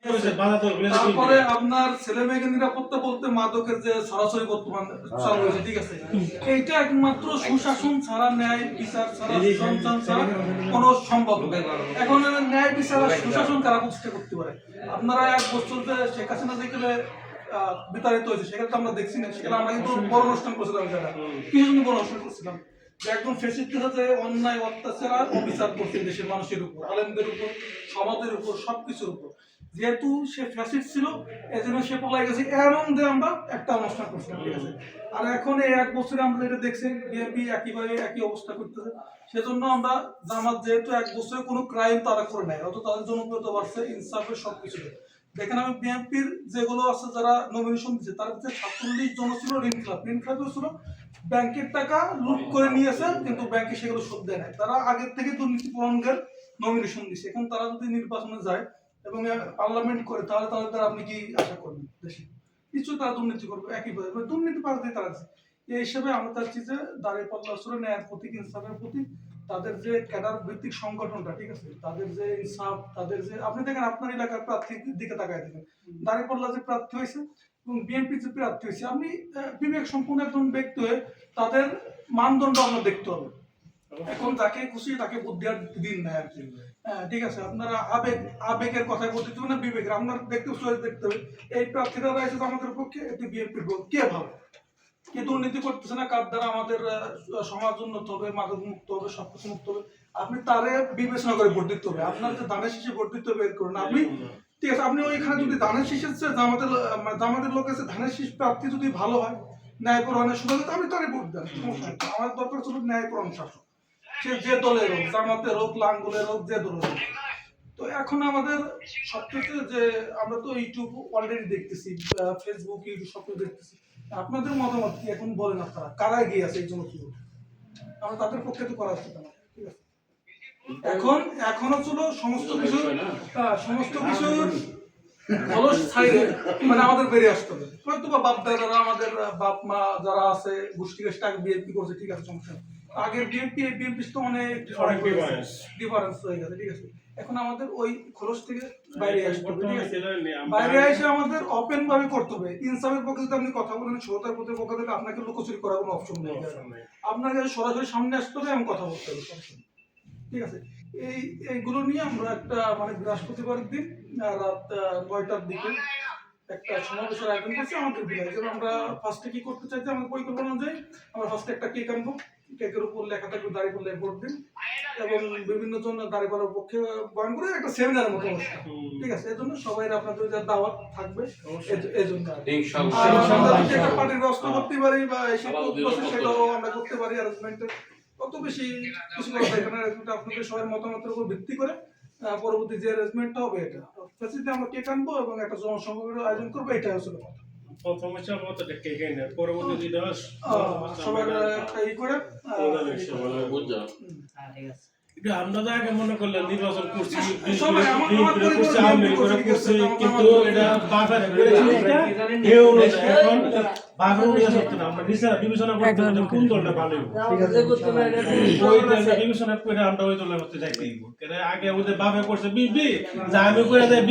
তারপরে আপনার ছেলে মেয়েকে নিরাপত্তা বলতে মাদকের যে সরাসরি বর্তমান চালু হয়েছে, ঠিক আছে, এইটা একমাত্র সুশাসন ছাড়া, ন্যায় বিচার ছাড়া, সুশাসন ছাড়া কোনো সম্ভব নয়। এখন ন্যায় বিচার আর সুশাসন কারা প্রতিষ্ঠা করতে পারে? আপনারা 1 বছর যে শেখ হাসিনা যেখানে বিতাড়িত হয়েছে সেখানে তো আমরা দেখছি না, সেখানে আমরা কিন্তু বড় অনুষ্ঠান করছিলাম, যারা কিছু জন্য বড় অনুষ্ঠান করছিলাম যে একদম ফেসিস্ট সাথে অন্যায় অত্যাচার আর অবিচার করছে দেশের মানুষের উপর, আলেমদের উপর, সমাজের উপর, সবকিছুর উপর। যেহেতু সে ফ্যাসিস্ট ছিল এই জন্য সে পলাই গেছে, এর মধ্যে আমরা একটা অনুষ্ঠান করছিলাম, ঠিক আছে। আর এখন এই 1 বছরে আমরা যেটা দেখছি বিএনপি একইভাবে একই অবস্থা করতেছে। সেজন্য আমরা জামাত যেহেতু 1 বছরে কোনো ক্রাইম তারা করে নেয়, অত তাদের জনপ্রিয়তা বাড়ছে, ইনসাফের সবকিছু। দেখেন আমি বিএনপির যেগুলো আছে যারা নমিনেশন দিচ্ছে তার ভিতরে 47 জন ছিল ঋণ খেলাপি ছিল, ব্যাংকের টাকা লুট করে নিয়েছে কিন্তু ব্যাংকে সেগুলো শোধ দেয় নাই। তারা আগের থেকে দুর্নীতি প্রমাণের নমিনেশন দিচ্ছে। এখন তারা যদি নির্বাচনে যায় এবং পার্লামেন্ট করে তাহলে তাদের আপনি কি আশা করবেন দেশে? কিছু তারা দুর্নীতি করবে একইভাবে, দুর্নীতি পাশ দিয়ে তারা এই হিসেবে আমরা চাচ্ছি যে দাঁড়িপাল্লা আসলে ন্যায়ের প্রতীক, ইনসাফের প্রতীক, তাদের যে ক্যাডার ভিত্তিক সংগঠনটা, ঠিক আছে, তাদের যে ইনসাফ, তাদের যে আপনি দেখেন আপনার এলাকার প্রার্থীর দিকে তাকায় দেখেন, দাঁড়িপাল্লা যে প্রার্থী হয়েছে এবং বিএনপি যে প্রার্থী হয়েছে, আপনি বিবেক সম্পূর্ণ একজন ব্যক্তি হয়ে তাদের মানদণ্ড আমরা দেখতে হবে। এখন যাকে খুশি তাকে বুদ্ধি আর দিন না আর কি। ঠিক আছে, আপনারা আবেগের কথায় বলতে হবে না, বিবেকের আপনার দেখতে হবে। এই প্রার্থীরা রয়েছে আমাদের পক্ষে, এটি বিএনপির পক্ষে কে ভাবে, কে দুর্নীতি করতেছে না, কার দ্বারা আমাদের সমাজ উন্নত হবে, মাদক মুক্ত হবে, সবকিছু মুক্ত হবে, আপনি তারে বিবেচনা করে ভোট দিতে হবে। আপনার যে দানের শীষে ভোট দিতে হবে এর করুন আপনি, ঠিক আছে, আপনি ওইখানে যদি ধানের শীষের জামাতের লোক আছে, ধানের শীষ প্রার্থী যদি ভালো হয়, ন্যায় প্রণয়নের সুযোগ আপনি তারে ভোট দেন, আমার দরকার ছিল ন্যায় প্রণয়ন শাসন, সে যে দলের হোক, জামাতের হোক, লাঙ্গলের হোক, যে দলের হোক। তো এখন আমাদের সবকিছু যে আমরা তো ইউটিউব অলরেডি দেখতেছি, ফেসবুক, ইউটিউব সবকিছু দেখতেছি, আপনাদের মতামত কি এখন বলেন? আপনারা কারা এগিয়ে আছে এই জন্য কি আমরা তাদের পক্ষে তো করা উচিত না, ঠিক আছে। এখনো চলো সমস্ত কিছু খরচ ছাইরে মানে আমাদের বেরিয়ে আসতে হবে। হয়তো বা বাপ দাদারা, আমাদের বাপ মা যারা আছে গোষ্ঠী গোষ্ঠী আগে বিএনপি করছে, ঠিক আছে, সমস্যা। আগের বিএনপি এই বিএনপি তো অনেক ডিফারেন্স হয়ে গেছে, ঠিক আছে। এখন আমাদের ওই খরচ থেকে বাইরে আসতে হবে, ঠিক আছে। বাইরে এসে আমাদের ওপেন ভাবে করতে হবে। ইনসাফের পক্ষে যদি আপনি কথা বলেন, সততার পক্ষে থেকে আপনাকে লুকোচুরি করার কোনো অপশন নেই। আপনাকে সরাসরি সামনে আসতে হবে এবং কথা বলতে হবে, ঠিক আছে। এইগুলো নিয়ে আমরা একটা মানে বৃহস্পতিবারের দিন রাত 9টার দিকে একটা সমাবেশের আয়োজন করছি আমাদের বিধায়। যেমন আমরা ফার্স্টে কি করতে চাইছি, আমাদের পরিকল্পনা অনুযায়ী আমরা ফার্স্টে একটা কেক আনবো, কেকের উপর লেখা থাকবে দাঁড়িপাল্লায় ভোট দিন, এবং বিভিন্ন জন দাঁড়িপাল্লার পক্ষে বয়ান করে একটা সেমিনারের মতো অনুষ্ঠান, ঠিক আছে। এই জন্য সবাই আপনাদের যা দাওয়াত থাকবে এই জন্য একটা পার্টির ব্যবস্থা করতে পারি বা সেটাও আমরা করতে পারি অ্যারেঞ্জমেন্টে। কত বেশি কিছু করা এখানে আপনাদের সবার মতামতের উপর ভিত্তি করে পরবর্তী যে অ্যারেঞ্জমেন্টটা হবে এটা ফ্যাসিলিটি আমরা কেক আনবো এবং একটা জনসমাবেশের আয়োজন করবো, এটাই হচ্ছে কথা। প্রথমে মতো কেক এনে পরবর্তী যেটা সবার একটা ই করে ঠিক আছে। আমরা তো আগে মনে করলাম নির্বাচন করছি, কিন্তু এটা বিবেচনা করতে হবে কোন দলটা ভালো বিবেচনা করে আমরা ওই দলের মধ্যে যাইতে আগে ওদের বাপে করছে বিবি যা আমি করে দেয়